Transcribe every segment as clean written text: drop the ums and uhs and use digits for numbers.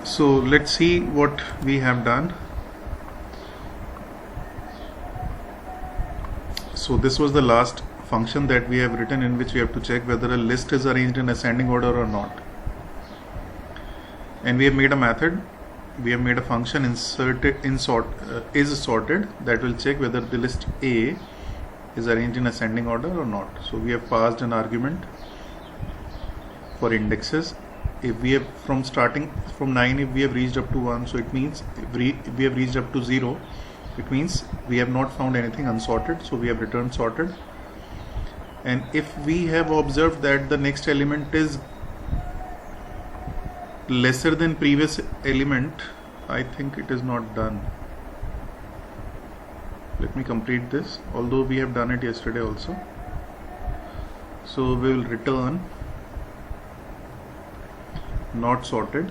So let's see what we have done. So this was the last function that we have written, in which we have to check whether a list is arranged in ascending order or not. And we have made a method, we have made a function is sorted that will check whether the list A is arranged in ascending order or not. So we have passed an argument for indexes. If we have from starting from 9, if we have reached up to 1, so it means if we have reached up to 0, it means we have not found anything unsorted, so we have returned sorted. And if we have observed that the next element is lesser than previous element, I think it is not done. Let me complete this, although we have done it yesterday also. So we will return not sorted,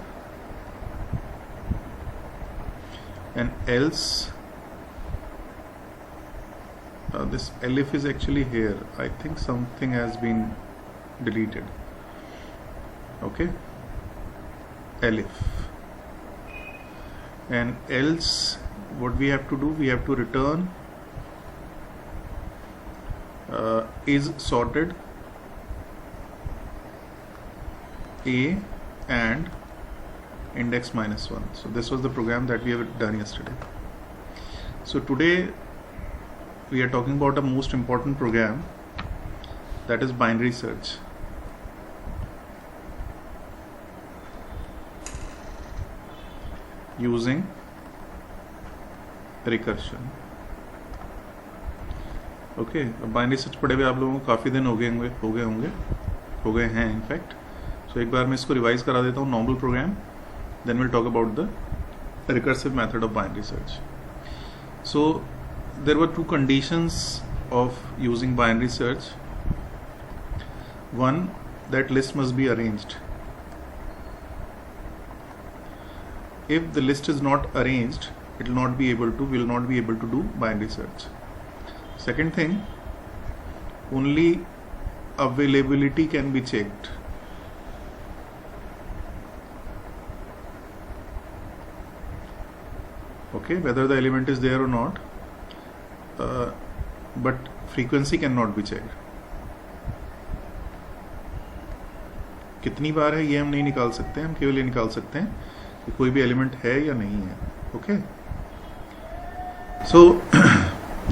and else this elif is actually here. I think something has been deleted. Okay, elif. And else what we have to do, we have to return is sorted A and index -1. So this was the program that we have done yesterday. So today we are talking about a most important program, that is binary search. Using recursion. Okay, binary search पढ़े हुए आप लोगों को काफ़ी दिन हो गए हैं इनफैक्ट. सो एक बार मैं इसको रिवाइज करा देता हूँ, normal program, then will talk about the recursive method of binary search. So there were two conditions of using binary search. One, that list must be arranged. If the list is not arranged, we will not be able to do binary search. Second thing, only availability can be checked. Okay, whether the element is there or not, but frequency cannot be checked. कितनी बार है ये हम नहीं निकाल सकते, हम केवल ये निकाल सकते हैं कि कोई भी एलिमेंट है या नहीं है. Okay, so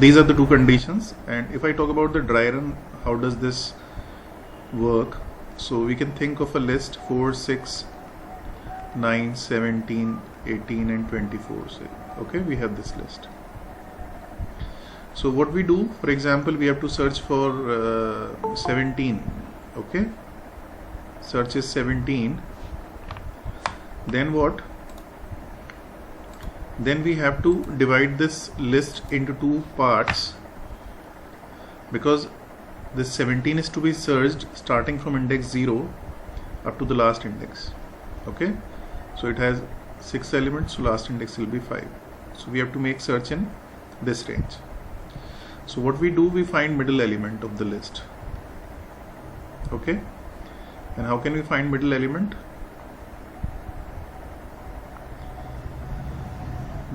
these are the two conditions. And if I talk about the dry run, how does this work? So we can think of a list 4, 6, 9, 17, 18 and 24. Say, okay, we have this list. So what we do, for example, we have to search for 17. Okay, search is 17. Then what? Then we have to divide this list into two parts, because this 17 is to be searched starting from index 0 up to the last index. Okay, so it has 6 elements, so last index will be 5. So we have to make search in this range. So what we do, we find middle element of the list. Okay, and how can we find middle element?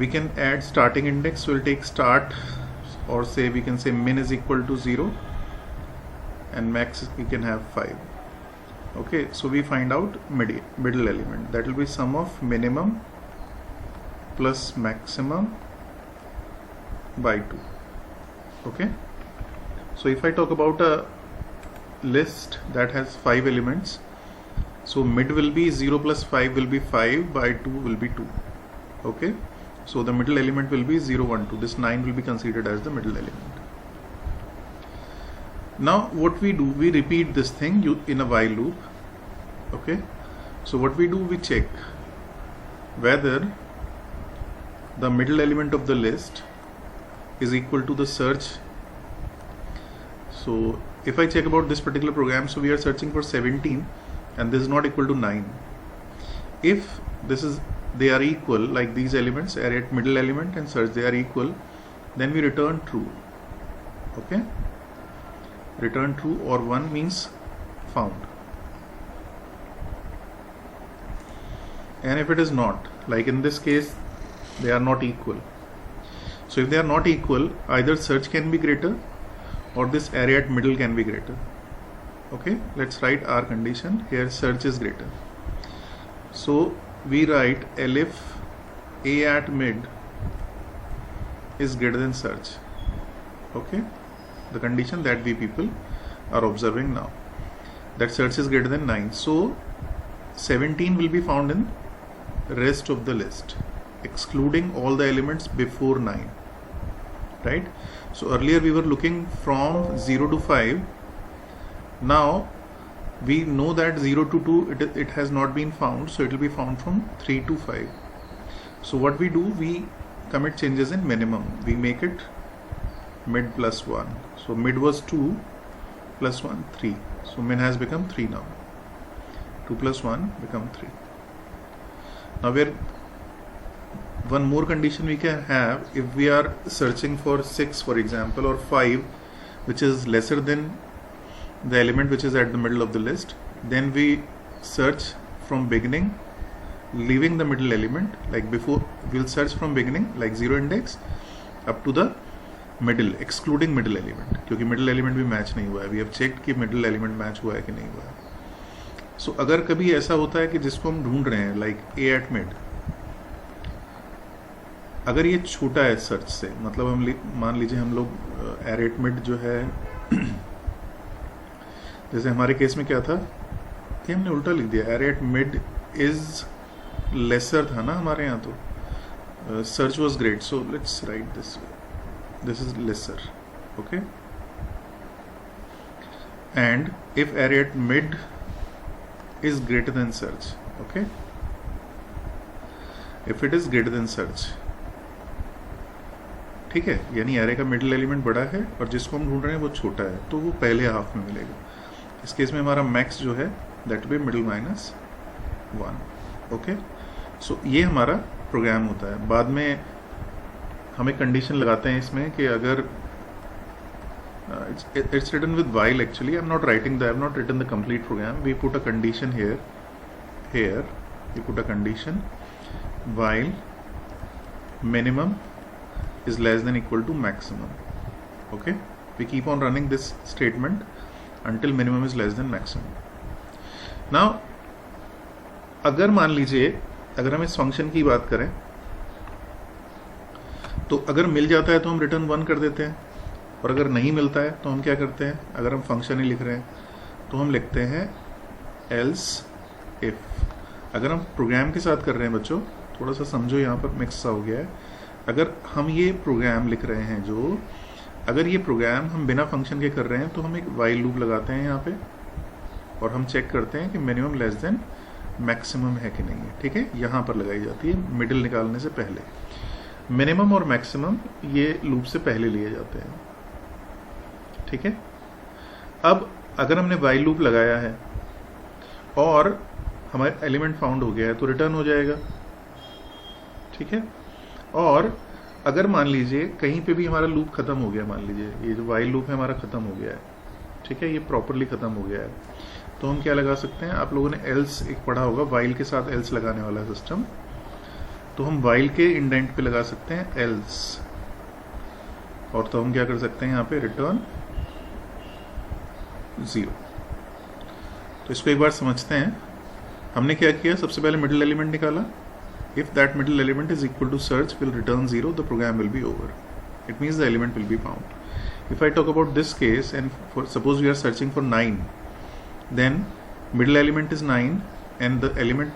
We can add starting index, so we'll take start, or say we can say min is equal to 0 and max we can have 5. Okay, so we find out middle element, that will be sum of minimum plus maximum by 2. Okay, so if I talk about a list that has 5 elements, so mid will be 0 plus 5 will be 5, by 2 will be 2. Okay, so the middle element will be 0, 1, 2. This 9 will be considered as the middle element. Now what we do, we repeat this thing in a while loop. Okay, so what we do, we check whether the middle element of the list is equal to the search. So if I check about this particular program, so we are searching for 17 and this is not equal to 9. If they are equal, like these elements are at middle element and search, they are equal, then we return true. Okay, return true, or 1 means found. and if it is not, like in this case they are not equal. So if they are not equal, either search can be greater or this array at middle can be greater. Okay, let's write our condition here. Search is greater, so we write elif a at mid is greater than search. Okay, the condition that we people are observing now, that search is greater than 9. So 17 will be found in rest of the list, excluding all the elements before 9, right? So earlier we were looking from 0 to 5. Now we know that 0 to 2 it has not been found, so it will be found from 3 to 5. So what we do, we commit changes in minimum. We make it mid plus 1. So mid was 2 plus 1 3. So min has become 3 now. 2 plus 1 become 3. Now we are one more condition we can have. If we are searching for 6 for example, or 5 which is lesser than the element which is at the middle of the list, then we search from beginning leaving the middle element. Like before, we'll search from beginning like 0 index up to the middle, excluding middle element, क्योंकि middle element भी match नहीं हुआ है. We have checked कि middle element match हुआ है कि नहीं हुआ है. So अगर कभी ऐसा होता है कि जिसको हम ढूंढ रहे हैं like a at mid, अगर ये छोटा है सर्च से, मतलब हम मान लीजिए हम लोग array at mid जो है जैसे हमारे केस में क्या था कि हमने उल्टा लिख दिया, array at mid is lesser था ना हमारे यहाँ, तो search was great. So let's write this way. This is lesser, okay? And if array at mid is greater than search, okay? If it is greater than search, ठीक है, यानी array का middle element बड़ा है और जिसको हम ढूंढ रहे हैं वो छोटा है, तो वो पहले हाफ में मिलेगा. इस केस में हमारा max जो है that will be middle minus 1, okay? So ये हमारा प्रोग्राम होता है. बाद में हम एक कंडीशन लगाते हैं इसमें कि अगर it's written with while actually. I'm not writing I've not written the complete program. We put a condition here we put a condition while minimum is less than equal to maximum. Okay, we keep on running this statement until minimum is less than maximum. Now अगर मान लीजिए अगर हम इस function की बात करें तो अगर मिल जाता है तो हम रिटर्न 1 कर देते हैं, और अगर नहीं मिलता है तो हम क्या करते हैं, अगर हम फंक्शन ही लिख रहे हैं तो हम लिखते हैं else if. अगर हम प्रोग्राम के साथ कर रहे हैं बच्चों, थोड़ा सा समझो, यहाँ पर मिक्स सा हो गया है. अगर हम ये प्रोग्राम लिख रहे हैं जो, अगर ये प्रोग्राम हम बिना फंक्शन के कर रहे हैं तो हम एक while लूप लगाते हैं यहाँ पे और हम चेक करते हैं कि मिनिमम लेस देन मैक्सिमम है कि नहीं है. ठीक है, यहाँ पर लगाई जाती है मिडिल निकालने से पहले. मिनिमम और मैक्सिमम ये लूप से पहले लिए जाते हैं. ठीक है, अब अगर हमने while लूप लगाया है और हमारा एलिमेंट फाउंड हो गया है तो रिटर्न हो जाएगा. ठीक है, और अगर मान लीजिए कहीं पे भी हमारा लूप खत्म हो गया, मान लीजिए ये जो while लूप है हमारा खत्म हो गया है, ठीक है, ये प्रॉपरली खत्म हो गया है, तो हम क्या लगा सकते हैं, आप लोगों ने else एक पढ़ा होगा, while के साथ else लगाने वाला सिस्टम, तो हम while के इंडेंट पे लगा सकते हैं else, और तो हम क्या कर सकते हैं यहाँ पे रिटर्न 0. तो इसको एक बार समझते हैं. हमने क्या किया, सबसे पहले मिडिल एलिमेंट निकाला. If that middle element is equal to search will return 0, the program will be over. It means the element will be found. If I talk about this case, and suppose we are searching for 9, then middle element is 9 and the element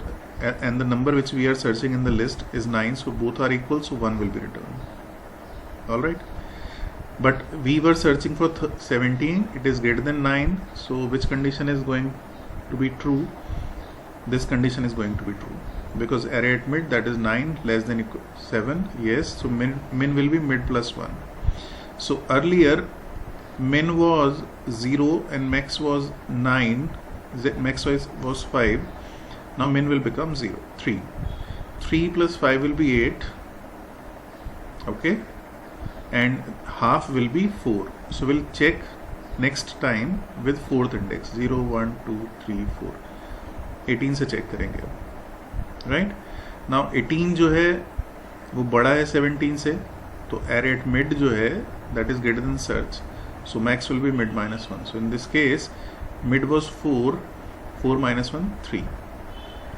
and the number which we are searching in the list is 9, so both are equal, so 1 will be returned. Alright, but we were searching for 17, it is greater than 9, so which condition is going to be true? This condition is going to be true, because array at mid, that is 9 less than equal 7, yes, so min will be mid plus 1. So earlier min was 0 and max was 9, max was 5, now min will become 0, 3 plus 5 will be 8, okay, and half will be 4. So we'll check next time with 4th index, 0 1 2 3 4, 18 से check करेंगे. Right. Now 18 जो है वो बड़ा है 17 से, तो array at mid जो है that is greater than search, so max will be mid minus 1. So in this case mid was 4, 4 minus 1 3,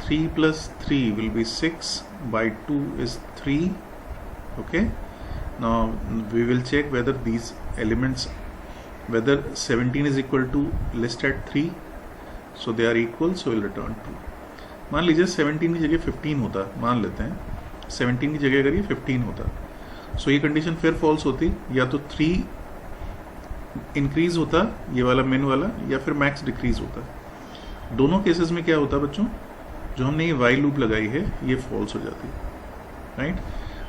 3 plus 3 will be 6, by 2 is 3. Okay, now we will check whether these elements, whether 17 is equal to list at 3, so they are equal, so we'll return 2. मान लीजिए 17 की जगह 15 होता, मान लेते हैं 17 की जगह अगर ये 15 होता, सो ये कंडीशन फिर फॉल्स होती, या तो 3 इंक्रीज होता ये वाला मिन वाला, या फिर मैक्स डिक्रीज होता. दोनों केसेस में क्या होता बच्चों, जो हमने ये वाइल लूप लगाई है ये फॉल्स हो जाती, राइट.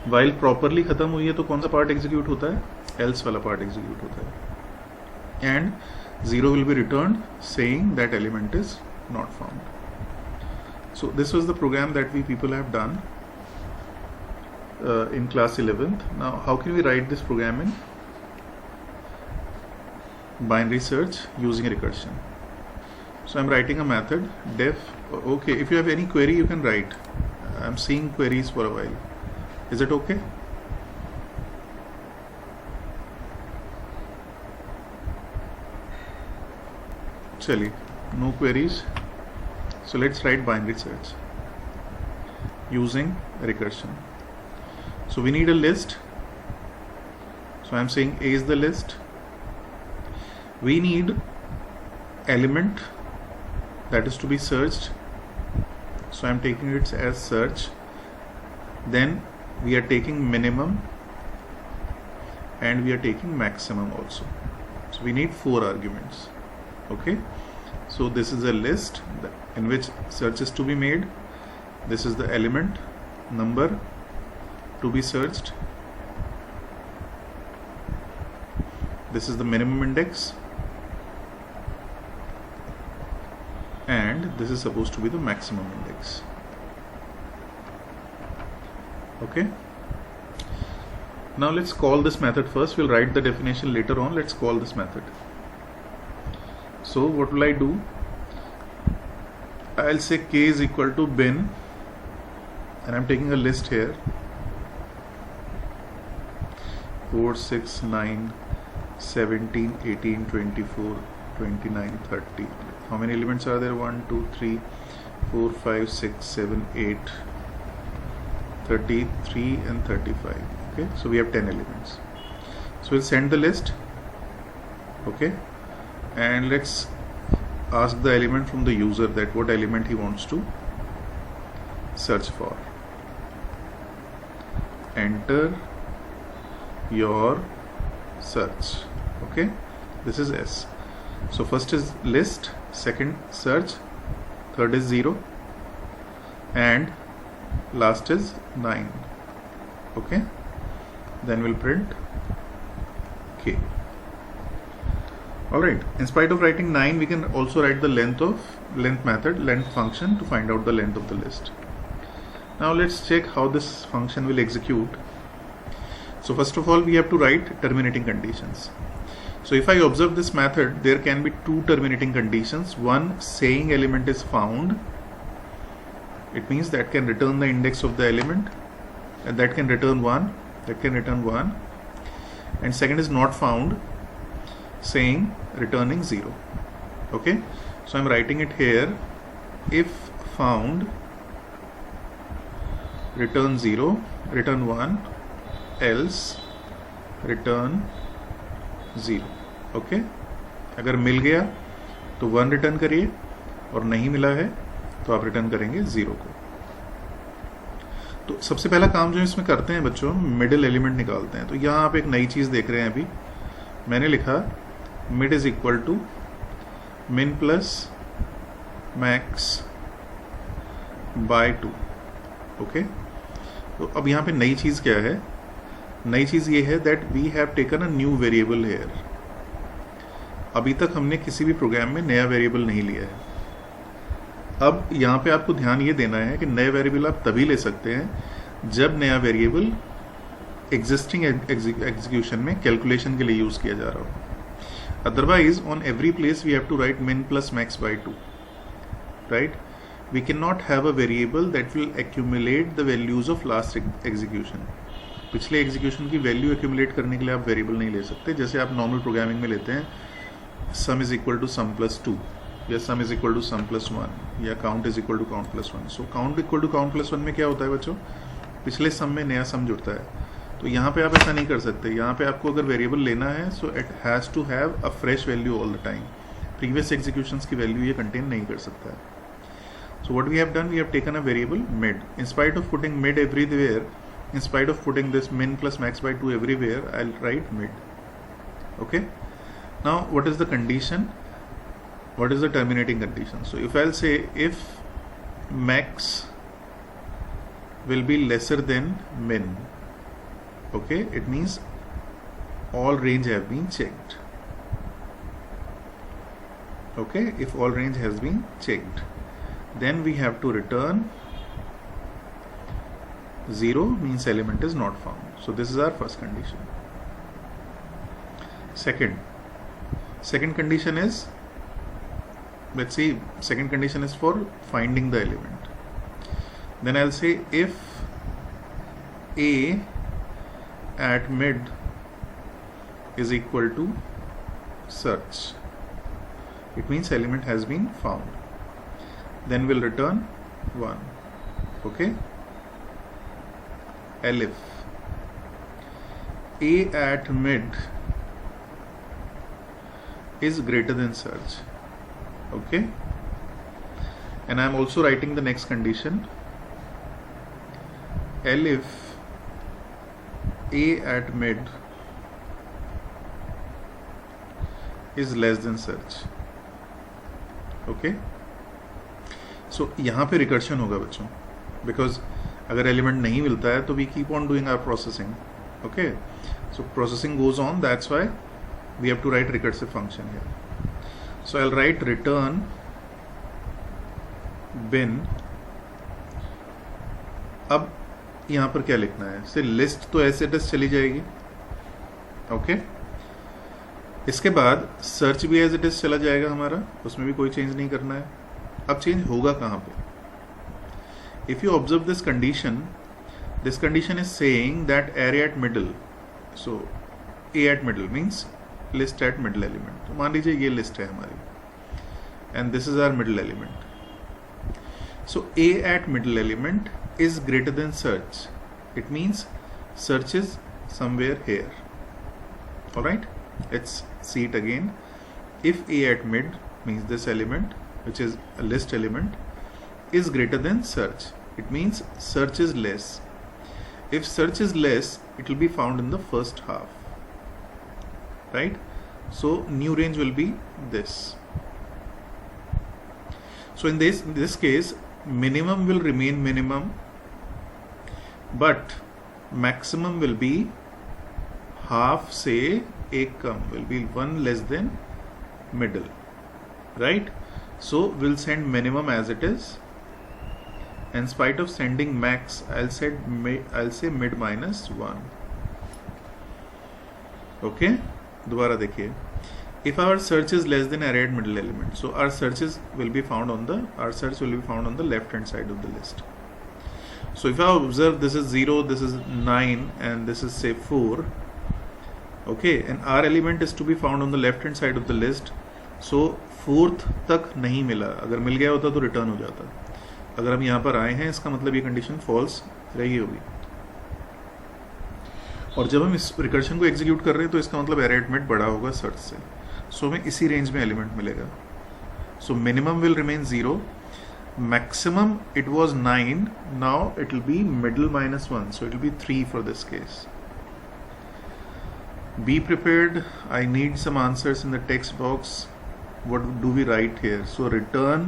वाइल प्रॉपरली खत्म हुई है तो कौन सा पार्ट एग्जीक्यूट होता है, एल्स वाला पार्ट एग्जीक्यूट होता है, and 0 will be returned saying that element is not found. So this was the program that we people have done in class 11th. Now how can we write this program in binary search using recursion? So I'm writing a method def. Okay, if you have any query you can write. I'm seeing queries for a while. Is it okay? Chali, no queries. So let's write binary search using recursion. So we need a list. So I'm saying A is the list. We need element that is to be searched. So I'm taking it as search. Then we are taking minimum and we are taking maximum also. So we need 4 arguments. Okay. So this is a list in which search is to be made. This is the element number to be searched. This is the minimum index, and this is supposed to be the maximum index. Okay. Now let's call this method first. We'll write the definition later on. Let's call this method. So what will I do? I'll say k is equal to bin, and I'm taking a list here, 4, 6, 9, 17, 18, 24, 29, 30. How many elements are there? 1, 2, 3, 4, 5, 6, 7, 8, 33 and 35. Okay, so we have 10 elements. So we'll send the list. Okay, and let's ask the element from the user that what element he wants to search for. Enter your search. Okay, this is S. So first is list, second search, third is 0, and last is 9. Okay, then we'll print K. Alright, in spite of writing 9, we can also write the length function to find out the length of the list. Now let's check how this function will execute. So first of all, we have to write terminating conditions. So if I observe this method, there can be 2 terminating conditions. One, saying element is found. It means that can return the index of the element, and that can return 1. That can return 1. And second is not found, saying returning 0. Okay, so I'm writing it here. If found, return 0, return 1, else return 0. Okay, अगर मिल गया तो 1 return करिए, और नहीं मिला है तो आप रिटर्न करेंगे 0 को. तो सबसे पहला काम जो इसमें करते हैं बच्चों, मिडिल एलिमेंट निकालते हैं. तो यहाँ आप एक नई चीज़ देख रहे हैं. अभी मैंने लिखा मिड इज इक्वल टू मिन प्लस मैक्स बाय 2. ओके, तो अब यहाँ पे नई चीज़ क्या है? नई चीज़ ये है that we have taken a new variable here. अभी तक हमने किसी भी प्रोग्राम में नया वेरिएबल नहीं लिया है. अब यहाँ पे आपको ध्यान ये देना है कि नए वेरिएबल आप तभी ले सकते हैं जब नया वेरिएबल एग्जिस्टिंग एग्जीक्यूशन में कैलकुलेशन के लिए यूज़ किया जा रहा हो. Otherwise on every place we have to write min plus max by 2, right. we cannot have a variable that will accumulate the values of last execution. पिछले execution की value accumulate करने के लिए आप वेरिएबल नहीं ले सकते, जैसे आप नॉर्मल प्रोग्रामिंग में लेते हैं sum is equal to sum plus 2 या sum is equal to sum plus 1 या count is equal to count plus 1. So count equal to count plus 1 में क्या होता है बच्चों, पिछले सम में नया सम जुड़ता है. तो यहाँ पे आप ऐसा नहीं कर सकते. यहाँ पे आपको अगर वेरिएबल लेना है so it has to have a fresh value all the time. Previous executions की वैल्यू ये कंटेन नहीं कर सकता है. So what we have done, we have taken a variable mid. In spite of putting mid everywhere, in spite of putting this min plus max by 2 everywhere, I'll write mid. Okay. Now what is the condition? What is the terminating condition? So if I'll say if max will be lesser than min, okay, it means all range have been checked. Okay, if all range has been checked, then we have to return 0 means element is not found. So this is our first condition. Second condition is, let's see, second condition is for finding the element. Then I'll say if a at mid is equal to search, it means element has been found. Then we'll return 1. Okay. Elif a at mid is greater than search. Okay. And I'm also writing the next condition. Elif a at mid is less than search. Okay. सो यहाँ पे recursion होगा बच्चों, because अगर element नहीं मिलता है तो we keep on doing our processing. Okay, so processing goes on, that's why we have to write recursive function here. So I will write return bin. अब यहाँ पर क्या लिखना है, से लिस्ट तो एज इट इज चली जाएगी. ओके, इसके बाद सर्च भी एज इट इज चला जाएगा हमारा, उसमें भी कोई चेंज नहीं करना है. अब चेंज होगा कहां पे, if you observe this condition is saying that array at middle. So a at middle means list at middle element. तो मान लीजिए ये लिस्ट है हमारी and this is our middle element. So a at middle element is greater than search. It means search is somewhere here. Alright, let's see it again. If a at mid means this element, which is a list element, is greater than search, it means search is less. If search is less, it will be found in the first half. Right? So new range will be this. So in this case, minimum will remain minimum, but maximum will be half, say एक कम, will be one less than middle, right? So we'll send minimum as it is. In spite of sending max, I'll say mid minus 1. Okay, दोबारा देखिए. If our search is less than array at middle element, so our search will be found on the left hand side of the list. So if I observe this is 0, this is 9, and this is say 4. Okay, and our element is to be found on the left hand side of the list. So 4th तक नहीं मिला. अगर मिल गया होता तो return हो जाता. अगर हम यहाँ पर आए हैं, इसका मतलब ये कंडीशन फॉल्स रही होगी. और जब हम इस रिकर्शन को एग्जीक्यूट कर रहे हैं तो इसका मतलब array at mid बड़ा होगा सर्च से. सो हमें इसी रेंज में एलिमेंट मिलेगा. So minimum will remain 0, maximum it was 9, now it will be middle minus 1, so it will be 3 for this case. Be prepared, I need some answers in the text box. What do we write here? So return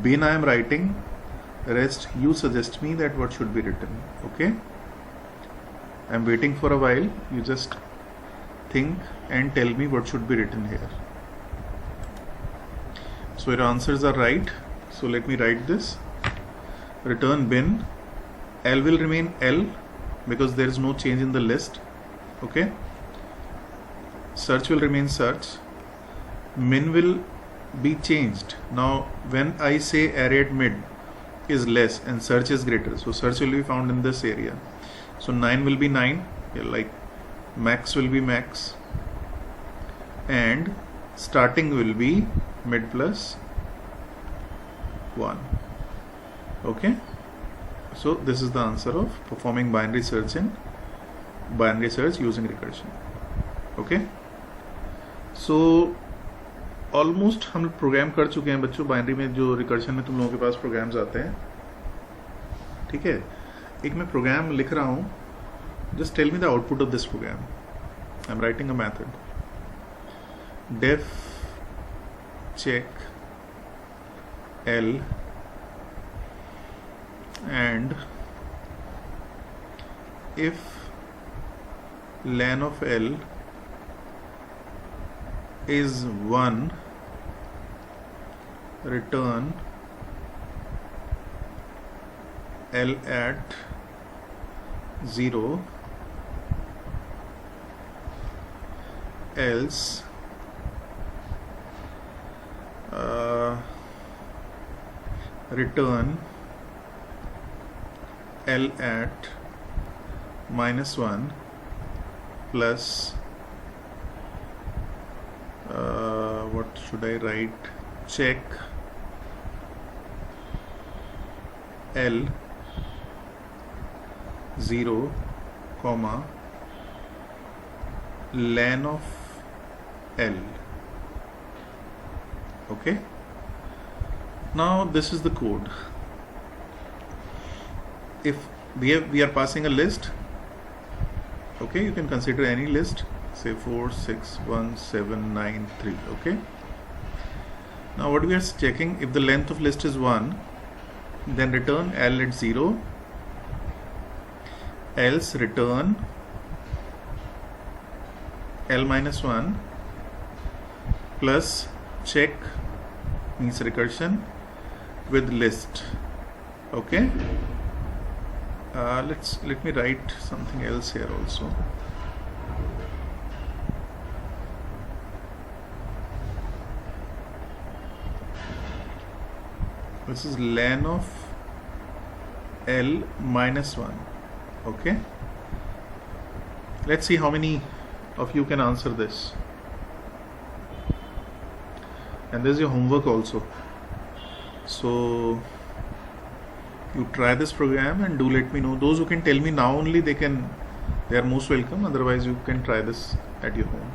bin I am writing, rest you suggest me that what should be written. Okay, I am waiting for a while, you just think and tell me what should be written here. So your answers are right. So let me write this. Return bin, L will remain L because there is no change in the list. Okay. Search will remain search. Min will be changed. Now when I say array at mid is less and search is greater, so search will be found in this area. So 9 will be 9, like max will be max, and starting will be mid plus 1. Okay, so this is the answer of performing binary search in binary search using recursion. Okay, so almost हम लोग programme कर चुके हैं बच्चों binary में, जो recursion में तुम लोगों के पास प्रोग्राम्स आते हैं. ठीक है, एक मैं प्रोग्राम लिख रहा हूँ. Just tell me the output of this program. I am writing a method def check L and if len of L is 1, return L at 0, else return L at -1 plus what should I write, check L 0, len of L. Okay, now this is the code. If we are passing a list, okay, you can consider any list, say 4 6 1 7 9 3. Okay, now what we are checking, if the length of list is 1, then return L at 0, else return L minus 1 plus check means recursion with list. Okay, let me write something else here also. This is len of L minus 1. Okay, let's see how many of you can answer this, and this is your homework also. So you try this program and do let me know. Those who can tell me now only, they are most welcome. Otherwise you can try this at your home.